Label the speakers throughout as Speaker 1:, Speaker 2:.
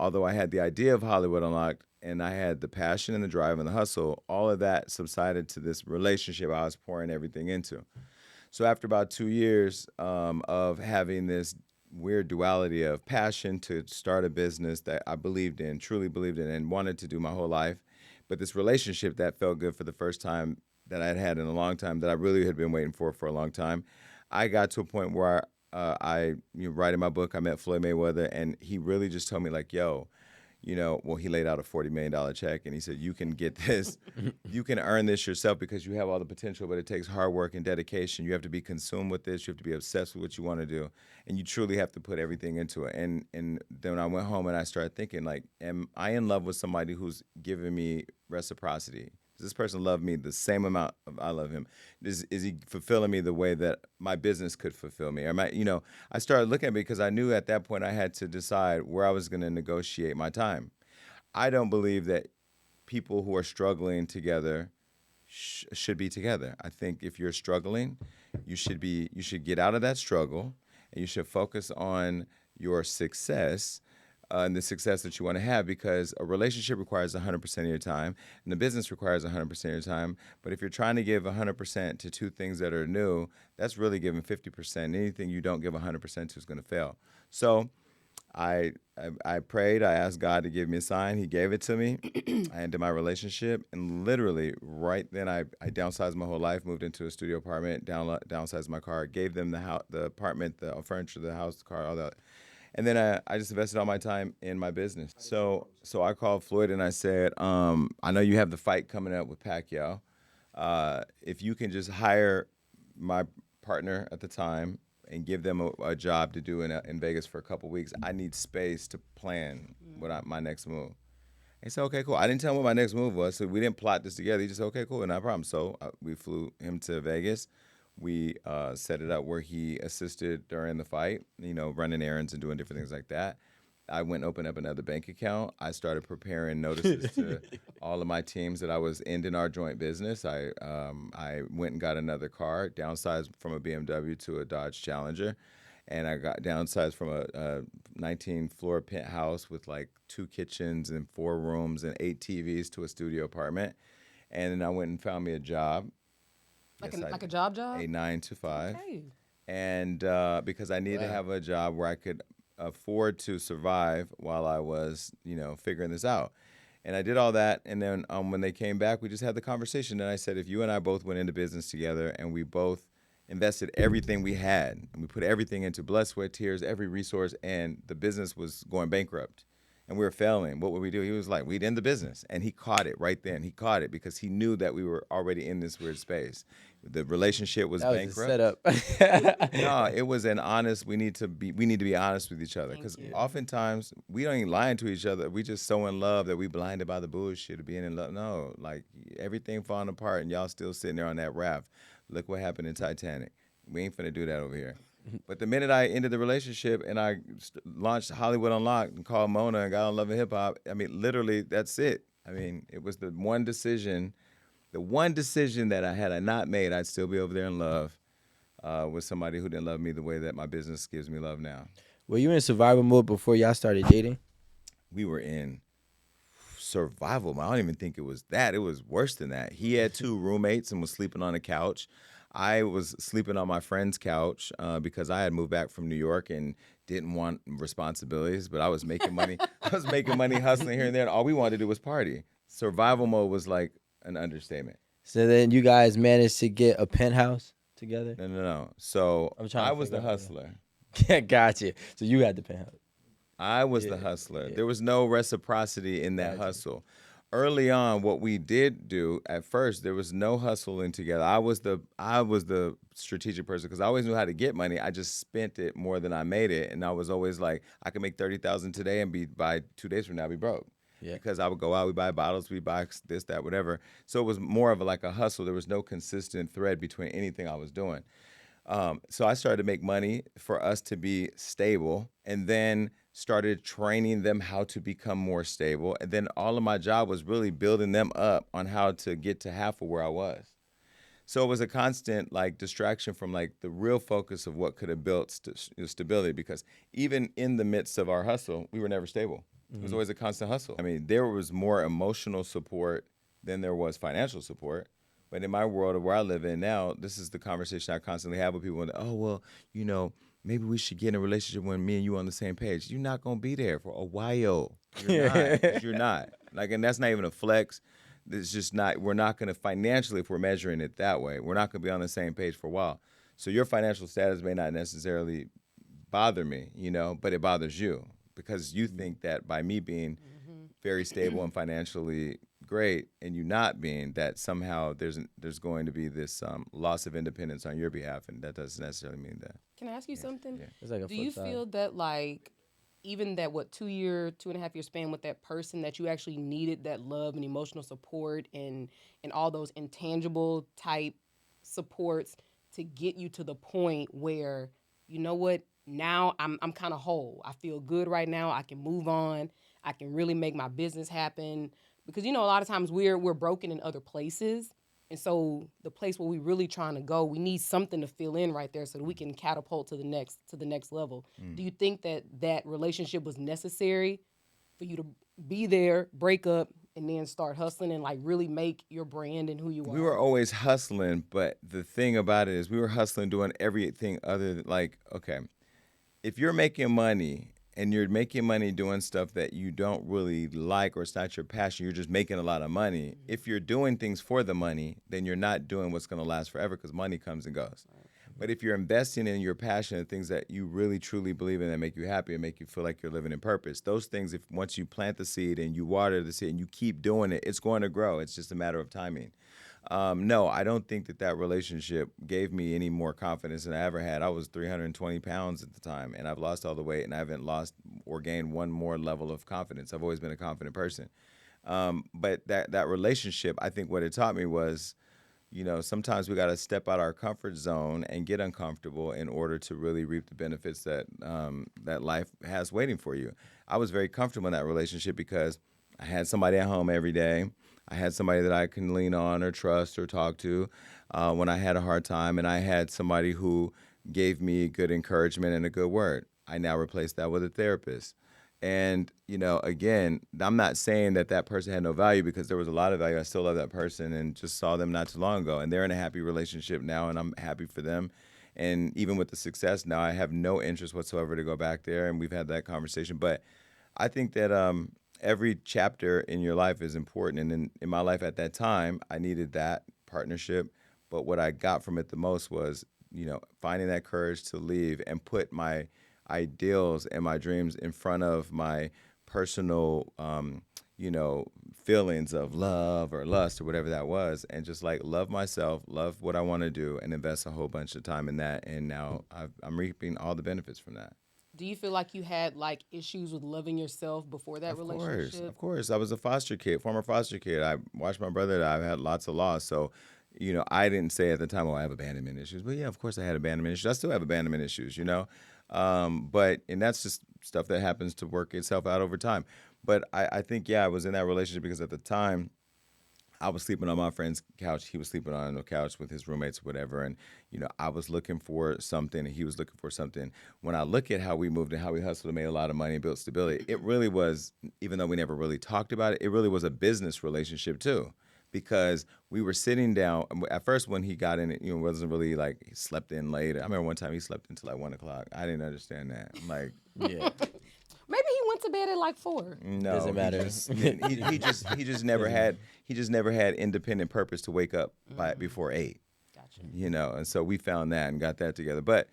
Speaker 1: although I had the idea of Hollywood Unlocked and I had the passion and the drive and the hustle, all of that subsided to this relationship I was pouring everything into. So after about 2 years of having this weird duality of passion to start a business that I believed in, truly believed in, and wanted to do my whole life, but this relationship that felt good for the first time that I'd had in a long time, that I really had been waiting for a long time, I got to a point where writing my book, I met Floyd Mayweather, and he really just told me like, yo, well, he laid out a $40 million check, and he said, you can get this, you can earn this yourself because you have all the potential, but it takes hard work and dedication. You have to be consumed with this. You have to be obsessed with what you want to do, and you truly have to put everything into it. And then I went home and I started thinking, like, am I in love with somebody who's giving me reciprocity? Does this person love me the same amount I love him? Is he fulfilling me the way that my business could fulfill me? Am I, I started looking at it because I knew at that point I had to decide where I was going to negotiate my time. I don't believe that people who are struggling together should be together. I think if you're struggling, you should get out of that struggle and you should focus on your success and the success that you want to have, because a relationship requires 100% of your time and the business requires 100% of your time. But if you're trying to give 100% to two things that are new, that's really giving 50%. Anything you don't give 100% to is going to fail. So I prayed. I asked God to give me a sign. He gave it to me. I ended my relationship, and literally right then I downsized my whole life, moved into a studio apartment, downsized my car, gave them the house, the apartment, the furniture, the house, the car, all that. And then I just invested all my time in my business. So I called Floyd and I said, I know you have the fight coming up with Pacquiao. If you can just hire my partner at the time and give them a job to do in Vegas for a couple weeks, I need space to plan my next move. He said, okay, cool. I didn't tell him what my next move was, so we didn't plot this together. He just said, okay, cool, no problem. So we flew him to Vegas. We set it up where he assisted during the fight, running errands and doing different things like that. I went and opened up another bank account. I started preparing notices to all of my teams that I was ending our joint business. I went and got another car, downsized from a BMW to a Dodge Challenger. And I got downsized from a 19-floor penthouse with like 2 kitchens and 4 rooms and 8 TVs to a studio apartment. And then I went and found me a job.
Speaker 2: Like a job job?
Speaker 1: A 9 to 5.
Speaker 2: Okay.
Speaker 1: And because I needed to
Speaker 3: Wow.
Speaker 1: have a job where I could afford to survive while I was, figuring this out. And I did all that. And then when they came back, we just had the conversation. And I said, if you and I both went into business together and we both invested everything we had and we put everything into blood, sweat, tears, every resource, and the business was going bankrupt and we were failing, what would we do? He was like, we'd end the business. And he caught it right then. He caught it because he knew that we were already in this weird space. The relationship was
Speaker 3: That was the
Speaker 1: bankrupt.
Speaker 3: setup.
Speaker 1: No, it was an honest. We need to be honest with each other, because
Speaker 2: Thank you.
Speaker 1: oftentimes we don't even lying to each other. We just so in love that we blinded by the bullshit of being in love. No, like everything falling apart and y'all still sitting there on that raft. Look what happened in Titanic. We ain't finna do that over here. But the minute I ended the relationship and I launched Hollywood Unlocked and called Mona and got on Love and Hip Hop, I mean, literally, that's it. I mean, it was the one decision that I had I not made, I'd still be over there in love with somebody who didn't love me the way that my business gives me love now.
Speaker 3: Were you in survival mode before y'all started dating?
Speaker 1: We were in survival mode. I don't even think it was that. It was worse than that. He had 2 roommates and was sleeping on a couch. I was sleeping on my friend's couch because I had moved back from New York and didn't want responsibilities, but I was making money. I was making money hustling here and there, and all we wanted to do was party. Survival mode was like an understatement.
Speaker 3: So then you guys managed to get a penthouse together?
Speaker 1: No, no, no. So
Speaker 3: I'm trying
Speaker 1: I
Speaker 3: to
Speaker 1: was
Speaker 3: figure
Speaker 1: the
Speaker 3: out.
Speaker 1: hustler.
Speaker 3: Yeah, gotcha. So you had the penthouse.
Speaker 1: I was the
Speaker 3: Yeah,
Speaker 1: hustler.
Speaker 3: yeah.
Speaker 1: There was no reciprocity in that
Speaker 3: Gotcha.
Speaker 1: hustle. Early on, what we did do at first, there was no hustling together. I was the strategic person because I always knew how to get money. I just spent it more than I made it, and I was always like, I can make 30,000 today and be by 2 days from now be broke.
Speaker 3: Yeah.
Speaker 1: Because I would go out, we buy bottles, we buy this, that, whatever. So it was more of like a hustle. There was no consistent thread between anything I was doing. So I started to make money for us to be stable, and then started training them how to become more stable. And then all of my job was really building them up on how to get to half of where I was. So it was a constant like distraction from like the real focus of what could have built stability, because even in the midst of our hustle, we were never stable. It was always a constant hustle. I mean, there was more emotional support than there was financial support. But in my world of where I live in now, this is the conversation I constantly have with people. Oh, well, you know, maybe we should get in a relationship when me and you on the same page. You're not gonna be there for a while. You're not. 'Cause you're not. Like, and that's not even a flex. It's just not. We're not gonna financially, if we're measuring it that way, we're not gonna be on the same page for a while. So your financial status may not necessarily bother me, you know, but it bothers you because you think that by me being very stable and financially great and you not being that somehow there's going to be this loss of independence on your behalf, and that doesn't necessarily mean that.
Speaker 2: Can I ask you something?
Speaker 1: Yeah.
Speaker 3: It's like a
Speaker 2: Do
Speaker 3: flip
Speaker 2: you
Speaker 3: side.
Speaker 2: feel that like even that 2.5 year span with that person that you actually needed that love and emotional support and all those intangible type supports to get you to the point where you know what, now I'm kind of whole. I feel good right now. I can move on. I can really make my business happen because you know a lot of times we're broken in other places. And so the place where we really trying to go, we need something to fill in right there so that we can catapult to the next level. Do you think that that relationship was necessary for you to be there, break up, and then start hustling and like really make your brand and who you
Speaker 1: We
Speaker 2: are?
Speaker 1: were always hustling, but the thing about it is we were hustling doing everything other than like, okay, if you're making money and you're making money doing stuff that you don't really like or it's not your passion, you're just making a lot of money. If you're doing things for the money, then you're not doing what's going to last forever because money comes and goes. But if you're investing in your passion and things that you really truly believe in that make you happy and make you feel like you're living in purpose, those things, if once you plant the seed and you water the seed and you keep doing it, it's going to grow. It's just a matter of timing. No, I don't think that that relationship gave me any more confidence than I ever had. I was 320 pounds at the time, and I've lost all the weight, and I haven't lost or gained one more level of confidence. I've always been a confident person. But that relationship, I think what it taught me was, you know, sometimes we got to step out our comfort zone and get uncomfortable in order to really reap the benefits that that life has waiting for you. I was very comfortable in that relationship because I had somebody at home every day. I had somebody that I can lean on or trust or talk to when I had a hard time, and I had somebody who gave me good encouragement and a good word. I now replace that with a therapist. And, you know, again, I'm not saying that that person had no value because there was a lot of value. I still love that person and just saw them not too long ago. And they're in a happy relationship now, and I'm happy for them. And even with the success now, I have no interest whatsoever to go back there. And we've had that conversation. But I think that every chapter in your life is important. And in my life at that time, I needed that partnership. But what I got from it the most was, you know, finding that courage to leave and put my ideals and my dreams in front of my personal, you know, feelings of love or lust or whatever that was, and just like love myself, love what I want to do, and invest a whole bunch of time in that. And now I'm reaping all the benefits from that.
Speaker 2: Do you feel like you had like issues with loving yourself before that
Speaker 1: Of course,
Speaker 2: relationship?
Speaker 1: of course. I was a foster kid, former foster kid. I watched my brother die. I've had lots of loss. So, you know, I didn't say at the time, oh, I have abandonment issues. But yeah, of course I had abandonment issues. I still have abandonment issues, you know. And that's just stuff that happens to work itself out over time. But I think, yeah, I was in that relationship because at the time, I was sleeping on my friend's couch. He was sleeping on the couch with his roommates, or whatever. And, you know, I was looking for something and he was looking for something. When I look at how we moved and how we hustled and made a lot of money and built stability, it really was, even though we never really talked about it, it really was a business relationship too. Because we were sitting down at first when he got in it, you know, wasn't really like he slept in late. I remember one time he slept until like 1 o'clock. I didn't understand that. I'm like,
Speaker 3: Yeah,
Speaker 2: Maybe he went to bed at like 4.
Speaker 1: no,
Speaker 3: doesn't matter.
Speaker 1: he just never had independent purpose to wake up by before 8.
Speaker 2: Gotcha.
Speaker 1: You know, and so we found that and got that together. But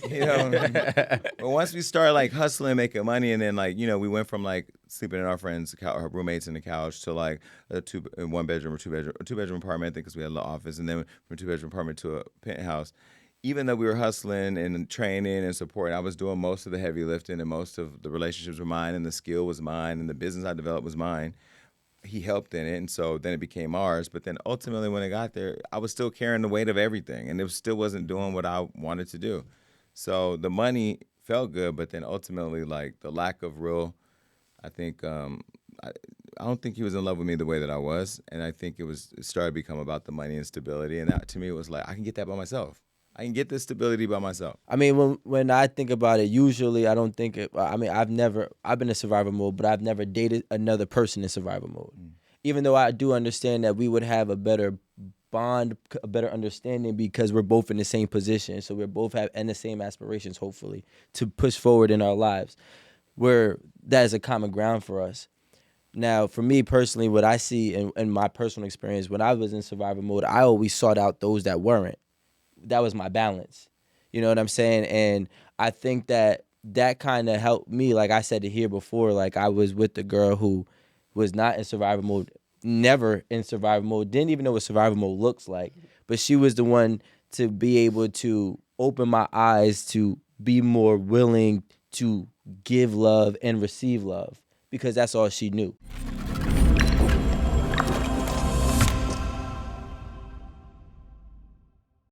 Speaker 1: you know, but once we started like hustling, making money, and then like, you know, we went from like sleeping in our friends' our roommates in the couch to like a 1 bedroom or two bedroom apartment, I think, because we had a little office, and then from a 2 bedroom apartment to a penthouse. Even though we were hustling and training and supporting, I was doing most of the heavy lifting, and most of the relationships were mine, and the skill was mine, and the business I developed was mine. He helped in it, and so then it became ours. But then ultimately, when it got there, I was still carrying the weight of everything, and it still wasn't doing what I wanted to do. So the money felt good, but then ultimately, like the lack of real, I think, I, I don't think he was in love with me the way that I was, and I think it started to become about the money and stability, and that to me was like I can get that by myself. I can get this stability by myself.
Speaker 3: I mean, when I think about it, usually I don't think it. I mean, I've been in survival mode, but I've never dated another person in survival mode. Even though I do understand that we would have a better bond, a better understanding because we're both in the same position, so we're both have and the same aspirations, hopefully, to push forward in our lives, where that is a common ground for us. Now, for me personally, what I see in my personal experience, when I was in survival mode, I always sought out those that weren't. That was my balance. You know what I'm saying? And I think that kind of helped me. Like I said it here before, like I was with the girl who was not in survival mode, never in survival mode, didn't even know what survival mode looks like. But she was the one to be able to open my eyes to be more willing to give love and receive love because that's all she knew.